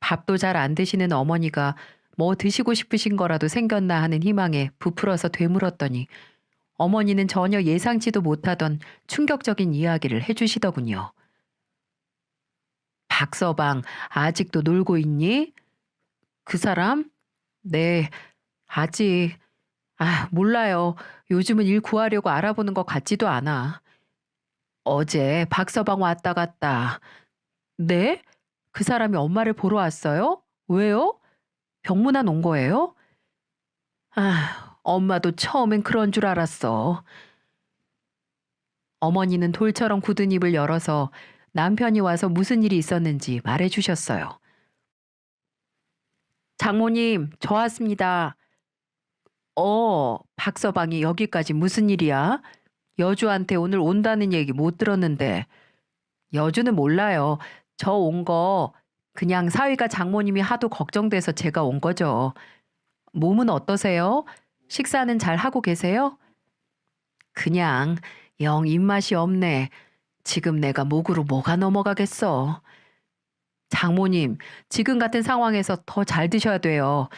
밥도 잘 안 드시는 어머니가 뭐 드시고 싶으신 거라도 생겼나 하는 희망에 부풀어서 되물었더니 어머니는 전혀 예상치도 못하던 충격적인 이야기를 해주시더군요. 박서방, 아직도 놀고 있니? 그 사람? 네, 아직. 아, 몰라요. 요즘은 일 구하려고 알아보는 것 같지도 않아. 어제 박서방 왔다 갔다. 네? 그 사람이 엄마를 보러 왔어요? 왜요? 병문안 온 거예요? 아, 엄마도 처음엔 그런 줄 알았어. 어머니는 돌처럼 굳은 입을 열어서 남편이 와서 무슨 일이 있었는지 말해 주셨어요. 장모님, 저 왔습니다. 박서방이 여기까지 무슨 일이야? 여주한테 오늘 온다는 얘기 못 들었는데. 여주는 몰라요. 저 온 거 그냥 사위가 장모님이 하도 걱정돼서 제가 온 거죠. 몸은 어떠세요? 식사는 잘 하고 계세요? 그냥 영 입맛이 없네. 지금 내가 목으로 뭐가 넘어가겠어. 장모님, 지금 같은 상황에서 더 잘 드셔야 돼요.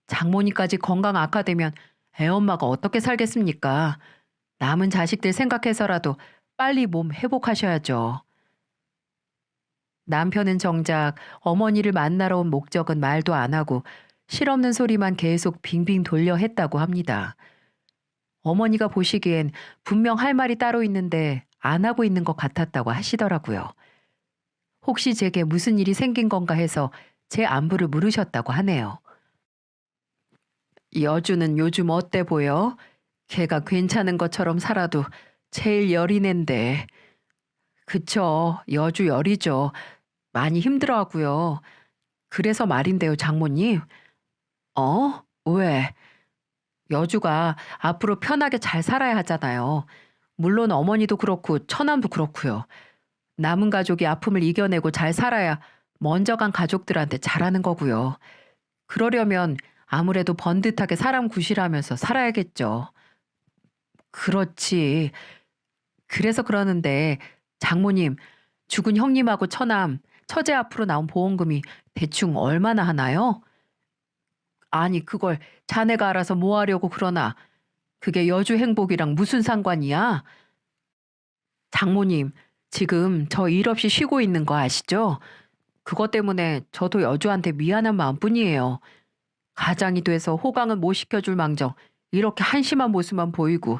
장모님까지 건강 악화되면 애엄마가 어떻게 살겠습니까? 남은 자식들 생각해서라도 빨리 몸 회복하셔야죠. 남편은 정작 어머니를 만나러 온 목적은 말도 안 하고 실없는 소리만 계속 빙빙 돌려 했다고 합니다. 어머니가 보시기엔 분명 할 말이 따로 있는데 안 하고 있는 것 같았다고 하시더라고요. 혹시 제게 무슨 일이 생긴 건가 해서 제 안부를 물으셨다고 하네요. 여주는 요즘 어때 보여? 걔가 괜찮은 것처럼 살아도 제일 열이낸데. 그쵸, 여주 열이죠. 많이 힘들어하고요. 그래서 말인데요, 장모님. 왜? 여주가 앞으로 편하게 잘 살아야 하잖아요. 물론 어머니도 그렇고 처남도 그렇고요. 남은 가족이 아픔을 이겨내고 잘 살아야 먼저 간 가족들한테 잘하는 거고요. 그러려면 아무래도 번듯하게 사람 구실하면서 살아야겠죠. 그렇지. 그래서 그러는데 장모님, 죽은 형님하고 처남, 처제 앞으로 나온 보험금이 대충 얼마나 하나요? 아니, 그걸 자네가 알아서 뭐 하려고 그러나. 그게 여주 행복이랑 무슨 상관이야? 장모님, 지금 저 일 없이 쉬고 있는 거 아시죠? 그것 때문에 저도 여주한테 미안한 마음뿐이에요. 가장이 돼서 호강은 못 시켜줄 망정 이렇게 한심한 모습만 보이고.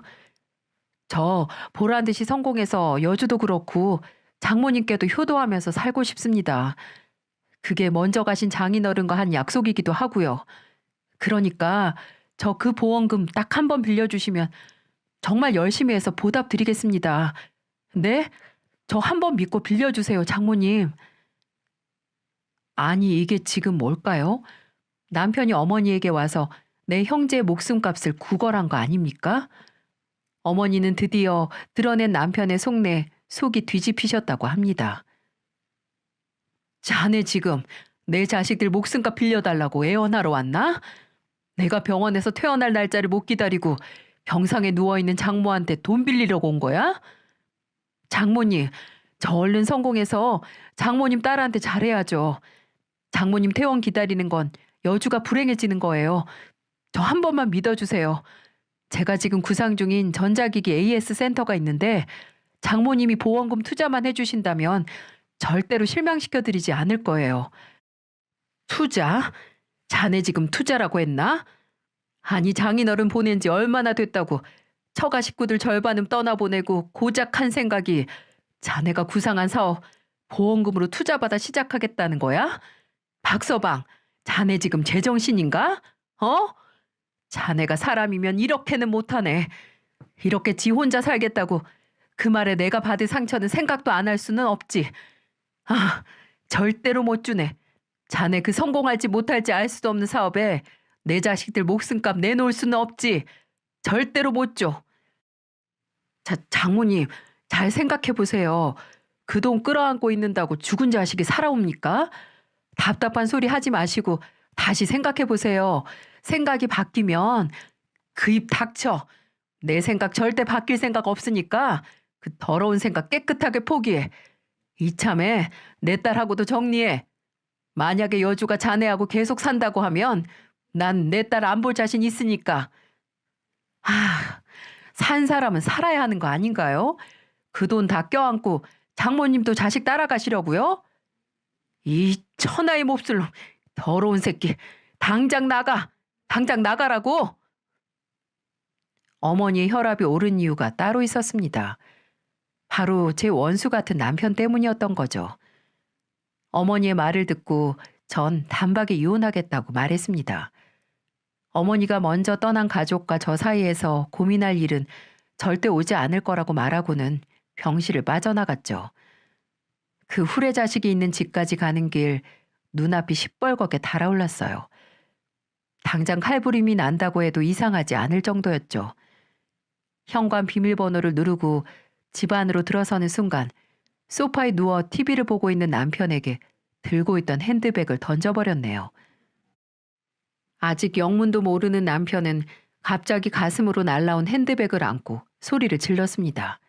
저 보란 듯이 성공해서 여주도 그렇고 장모님께도 효도하면서 살고 싶습니다. 그게 먼저 가신 장인어른과 한 약속이기도 하고요. 그러니까 저 그 보험금 딱 한 번 빌려주시면 정말 열심히 해서 보답 드리겠습니다. 네? 저 한 번 믿고 빌려주세요, 장모님. 아니, 이게 지금 뭘까요? 남편이 어머니에게 와서 내 형제의 목숨값을 구걸한 거 아닙니까? 어머니는 드디어 드러낸 남편의 속내 속이 뒤집히셨다고 합니다. 자네 지금 내 자식들 목숨값 빌려달라고 애원하러 왔나? 내가 병원에서 퇴원할 날짜를 못 기다리고 병상에 누워있는 장모한테 돈 빌리려고 온 거야? 장모님, 저 얼른 성공해서 장모님 딸한테 잘해야죠. 장모님 퇴원 기다리는 건 여주가 불행해지는 거예요. 저 한 번만 믿어주세요. 제가 지금 구상 중인 전자기기 AS 센터가 있는데 장모님이 보험금 투자만 해주신다면 절대로 실망시켜드리지 않을 거예요. 투자? 자네 지금 투자라고 했나? 아니, 장인어른 보낸 지 얼마나 됐다고 처가 식구들 절반은 떠나보내고 고작 한 생각이 자네가 구상한 사업 보험금으로 투자받아 시작하겠다는 거야? 박서방, 자네 지금 제정신인가? 어? 자네가 사람이면 이렇게는 못하네. 이렇게 지 혼자 살겠다고 그 말에 내가 받을 상처는 생각도 안 할 수는 없지. 아, 절대로 못 주네. 자네 그 성공할지 못할지 알 수도 없는 사업에 내 자식들 목숨값 내놓을 수는 없지. 절대로 못 줘. 장모님, 잘 생각해 보세요. 그 돈 끌어안고 있는다고 죽은 자식이 살아옵니까? 답답한 소리 하지 마시고 다시 생각해 보세요. 생각이 바뀌면 그 입 닥쳐. 내 생각 절대 바뀔 생각 없으니까 그 더러운 생각 깨끗하게 포기해. 이참에 내 딸하고도 정리해. 만약에 여주가 자네하고 계속 산다고 하면 난 내 딸 안 볼 자신 있으니까. 아, 산 사람은 살아야 하는 거 아닌가요? 그 돈 다 껴안고 장모님도 자식 따라가시려고요? 이 천하의 몹쓸 놈, 더러운 새끼. 당장 나가. 당장 나가라고. 어머니의 혈압이 오른 이유가 따로 있었습니다. 바로 제 원수 같은 남편 때문이었던 거죠. 어머니의 말을 듣고 전 단박에 이혼하겠다고 말했습니다. 어머니가 먼저 떠난 가족과 저 사이에서 고민할 일은 절대 오지 않을 거라고 말하고는 병실을 빠져나갔죠. 그 후레자식이 있는 집까지 가는 길 눈앞이 시뻘겋게 달아올랐어요. 당장 칼부림이 난다고 해도 이상하지 않을 정도였죠. 현관 비밀번호를 누르고 집 안으로 들어서는 순간 소파에 누워 TV를 보고 있는 남편에게 들고 있던 핸드백을 던져버렸네요. 아직 영문도 모르는 남편은 갑자기 가슴으로 날라온 핸드백을 안고 소리를 질렀습니다.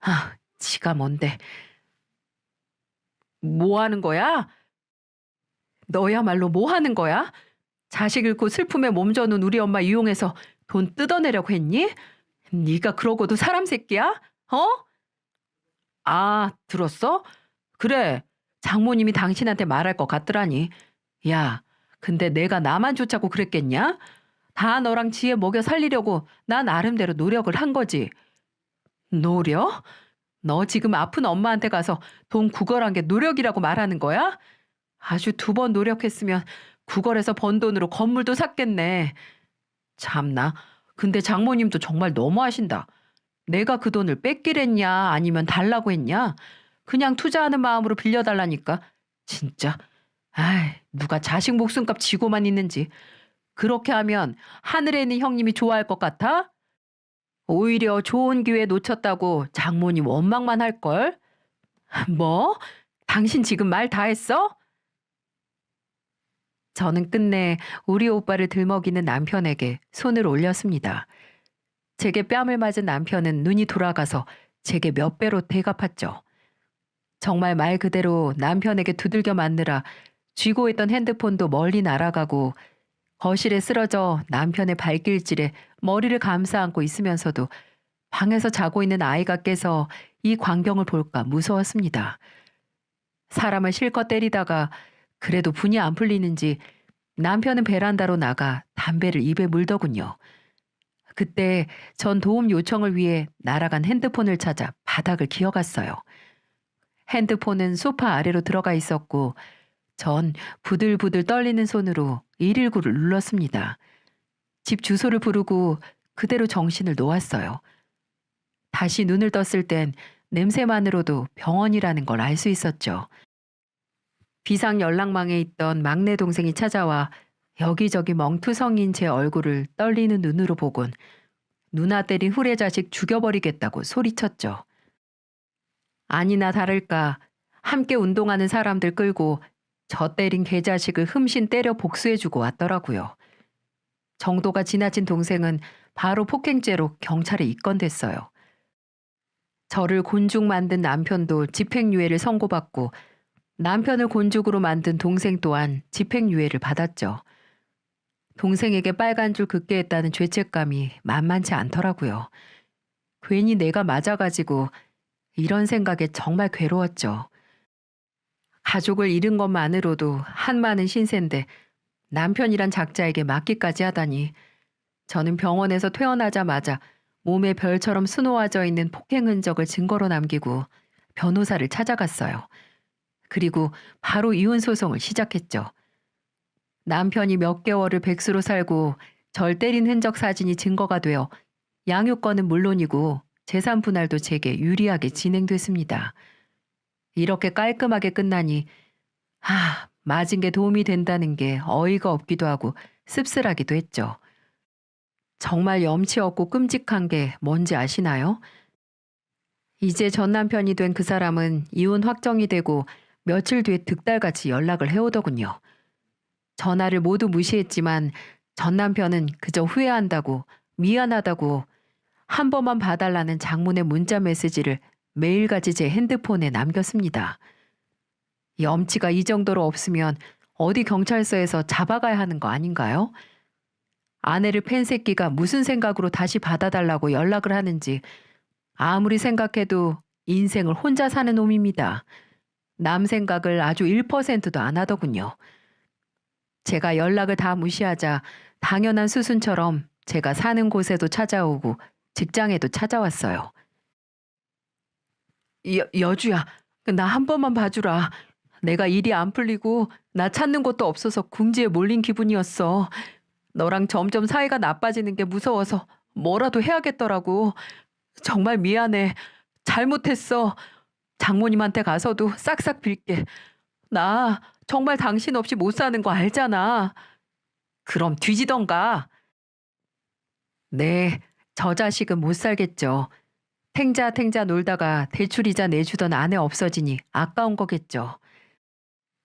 아, 지가 뭔데. 뭐 하는 거야? 너야말로 뭐 하는 거야? 자식 잃고 슬픔에 몸져놓은 우리 엄마 이용해서 돈 뜯어내려고 했니? 네가 그러고도 사람 새끼야? 어? 아, 들었어? 그래, 장모님이 당신한테 말할 것 같더라니. 야, 근데 내가 나만 좋자고 그랬겠냐? 다 너랑 지혜 먹여 살리려고 나 나름대로 노력을 한 거지. 노력? 너 지금 아픈 엄마한테 가서 돈 구걸한 게 노력이라고 말하는 거야? 아주 2번 노력했으면 구걸해서 번 돈으로 건물도 샀겠네. 참나, 근데 장모님도 정말 너무하신다. 내가 그 돈을 뺏기랬냐 아니면 달라고 했냐? 그냥 투자하는 마음으로 빌려달라니까. 진짜. 아이, 누가 자식 목숨값 지고만 있는지. 그렇게 하면 하늘에 있는 형님이 좋아할 것 같아? 오히려 좋은 기회 놓쳤다고 장모님 원망만 할걸? 뭐? 당신 지금 말 다 했어? 저는 끝내 우리 오빠를 들먹이는 남편에게 손을 올렸습니다. 제게 뺨을 맞은 남편은 눈이 돌아가서 제게 몇 배로 대갚았죠. 정말 말 그대로 남편에게 두들겨 맞느라 쥐고 있던 핸드폰도 멀리 날아가고 거실에 쓰러져 남편의 발길질에 머리를 감싸 안고 있으면서도 방에서 자고 있는 아이가 깨서 이 광경을 볼까 무서웠습니다. 사람을 실컷 때리다가 그래도 분이 안 풀리는지 남편은 베란다로 나가 담배를 입에 물더군요. 그때 전 도움 요청을 위해 날아간 핸드폰을 찾아 바닥을 기어갔어요. 핸드폰은 소파 아래로 들어가 있었고 전 부들부들 떨리는 손으로 119를 눌렀습니다. 집 주소를 부르고 그대로 정신을 놓았어요. 다시 눈을 떴을 땐 냄새만으로도 병원이라는 걸 알 수 있었죠. 비상 연락망에 있던 막내 동생이 찾아와 여기저기 멍투성인 제 얼굴을 떨리는 눈으로 보곤 누나 때린 후레 자식 죽여버리겠다고 소리쳤죠. 아니나 다를까 함께 운동하는 사람들 끌고 저 때린 개자식을 흠신 때려 복수해주고 왔더라고요. 정도가 지나친 동생은 바로 폭행죄로 경찰에 입건됐어요. 저를 곤죽 만든 남편도 집행유예를 선고받고 남편을 곤죽으로 만든 동생 또한 집행유예를 받았죠. 동생에게 빨간 줄 긋게 했다는 죄책감이 만만치 않더라고요. 괜히 내가 맞아가지고 이런 생각에 정말 괴로웠죠. 가족을 잃은 것만으로도 한많은 신세인데 남편이란 작자에게 맡기까지 하다니 저는 병원에서 퇴원하자마자 몸에 별처럼 수놓아져 있는 폭행 흔적을 증거로 남기고 변호사를 찾아갔어요. 그리고 바로 이혼 소송을 시작했죠. 남편이 몇 개월을 백수로 살고 절 때린 흔적 사진이 증거가 되어 양육권은 물론이고 재산 분할도 제게 유리하게 진행됐습니다. 이렇게 깔끔하게 끝나니 맞은 게 도움이 된다는 게 어이가 없기도 하고 씁쓸하기도 했죠. 정말 염치 없고 끔찍한 게 뭔지 아시나요? 이제 전 남편이 된 그 사람은 이혼 확정이 되고 며칠 뒤에 득달같이 연락을 해오더군요. 전화를 모두 무시했지만 전 남편은 그저 후회한다고 미안하다고 한 번만 봐달라는 장문의 문자 메시지를 매일같이 제 핸드폰에 남겼습니다. 염치가 이 정도로 없으면 어디 경찰서에서 잡아가야 하는 거 아닌가요? 아내를 팬 새끼가 무슨 생각으로 다시 받아달라고 연락을 하는지 아무리 생각해도 인생을 혼자 사는 놈입니다. 남 생각을 아주 1%도 안 하더군요. 제가 연락을 다 무시하자 당연한 수순처럼 제가 사는 곳에도 찾아오고 직장에도 찾아왔어요. 여주야, 나 한 번만 봐주라. 내가 일이 안 풀리고 나 찾는 곳도 없어서 궁지에 몰린 기분이었어. 너랑 점점 사이가 나빠지는 게 무서워서 뭐라도 해야겠더라고. 정말 미안해. 잘못했어. 장모님한테 가서도 싹싹 빌게. 나 정말 당신 없이 못 사는 거 알잖아. 그럼 뒤지던가. 네, 저 자식은 못 살겠죠. 탱자 놀다가 대출이자 내주던 아내 없어지니 아까운 거겠죠.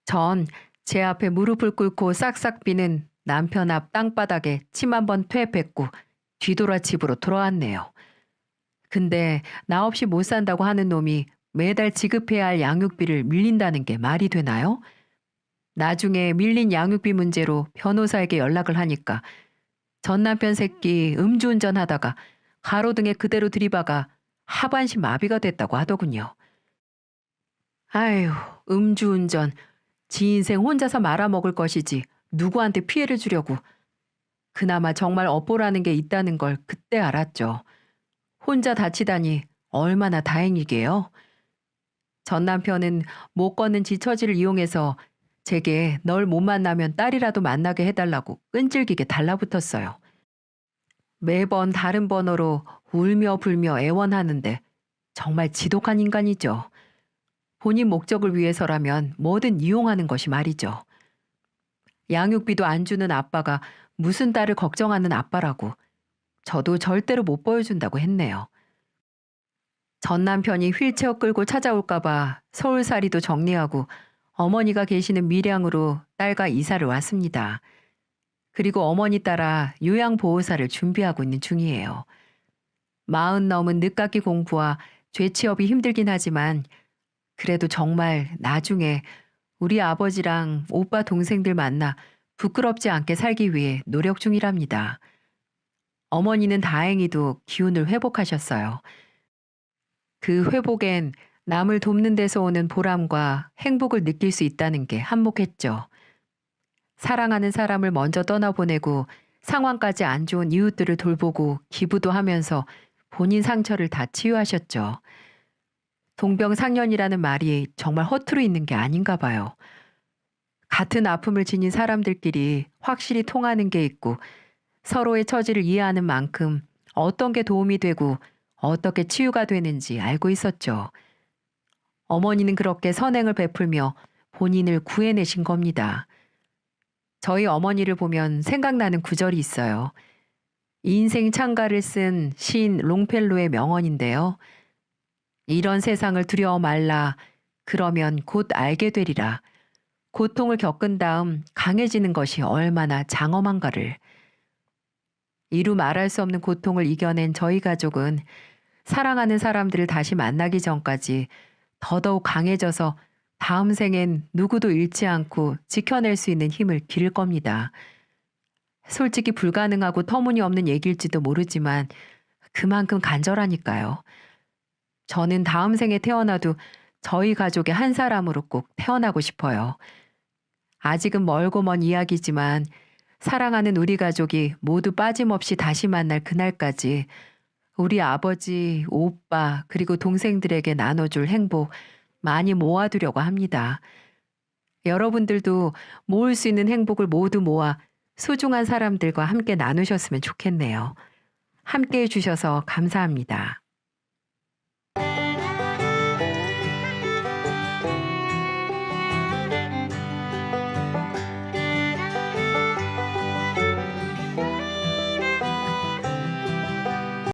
전 제 앞에 무릎을 꿇고 싹싹 비는 남편 앞 땅바닥에 침 한 번 퇴 뱉고 뒤돌아 집으로 돌아왔네요. 근데 나 없이 못 산다고 하는 놈이 매달 지급해야 할 양육비를 밀린다는 게 말이 되나요? 나중에 밀린 양육비 문제로 변호사에게 연락을 하니까 전 남편 새끼 음주운전 하다가 가로등에 그대로 들이박아 하반신 마비가 됐다고 하더군요. 아휴, 음주운전. 지 인생 혼자서 말아먹을 것이지 누구한테 피해를 주려고. 그나마 정말 업보라는 게 있다는 걸 그때 알았죠. 혼자 다치다니 얼마나 다행이게요. 전 남편은 못 걷는 지 처지를 이용해서 제게 널 못 만나면 딸이라도 만나게 해달라고 끈질기게 달라붙었어요. 매번 다른 번호로 울며 불며 애원하는데 정말 지독한 인간이죠. 본인 목적을 위해서라면 뭐든 이용하는 것이 말이죠. 양육비도 안 주는 아빠가 무슨 딸을 걱정하는 아빠라고 저도 절대로 못 보여준다고 했네요. 전 남편이 휠체어 끌고 찾아올까봐 서울살이도 정리하고 어머니가 계시는 밀양으로 딸과 이사를 왔습니다. 그리고 어머니 따라 요양보호사를 준비하고 있는 중이에요. 40 넘은 늦깎이 공부와 죄취업이 힘들긴 하지만 그래도 정말 나중에 우리 아버지랑 오빠 동생들 만나 부끄럽지 않게 살기 위해 노력 중이랍니다. 어머니는 다행히도 기운을 회복하셨어요. 그 회복엔 남을 돕는 데서 오는 보람과 행복을 느낄 수 있다는 게 한몫했죠. 사랑하는 사람을 먼저 떠나보내고 상황까지 안 좋은 이웃들을 돌보고 기부도 하면서 본인 상처를 다 치유하셨죠. 동병상련이라는 말이 정말 허투루 있는 게 아닌가 봐요. 같은 아픔을 지닌 사람들끼리 확실히 통하는 게 있고 서로의 처지를 이해하는 만큼 어떤 게 도움이 되고 어떻게 치유가 되는지 알고 있었죠. 어머니는 그렇게 선행을 베풀며 본인을 구해내신 겁니다. 저희 어머니를 보면 생각나는 구절이 있어요. 인생 찬가를 쓴 시인 롱펠로의 명언인데요. 이런 세상을 두려워 말라. 그러면 곧 알게 되리라. 고통을 겪은 다음 강해지는 것이 얼마나 장엄한가를. 이루 말할 수 없는 고통을 이겨낸 저희 가족은 사랑하는 사람들을 다시 만나기 전까지 더더욱 강해져서 다음 생엔 누구도 잃지 않고 지켜낼 수 있는 힘을 기를 겁니다. 솔직히 불가능하고 터무니없는 얘기일지도 모르지만 그만큼 간절하니까요. 저는 다음 생에 태어나도 저희 가족의 한 사람으로 꼭 태어나고 싶어요. 아직은 멀고 먼 이야기지만 사랑하는 우리 가족이 모두 빠짐없이 다시 만날 그날까지 우리 아버지, 오빠, 그리고 동생들에게 나눠줄 행복 많이 모아두려고 합니다. 여러분들도 모을 수 있는 행복을 모두 모아 소중한 사람들과 함께 나누셨으면 좋겠네요. 함께 해주셔서 감사합니다.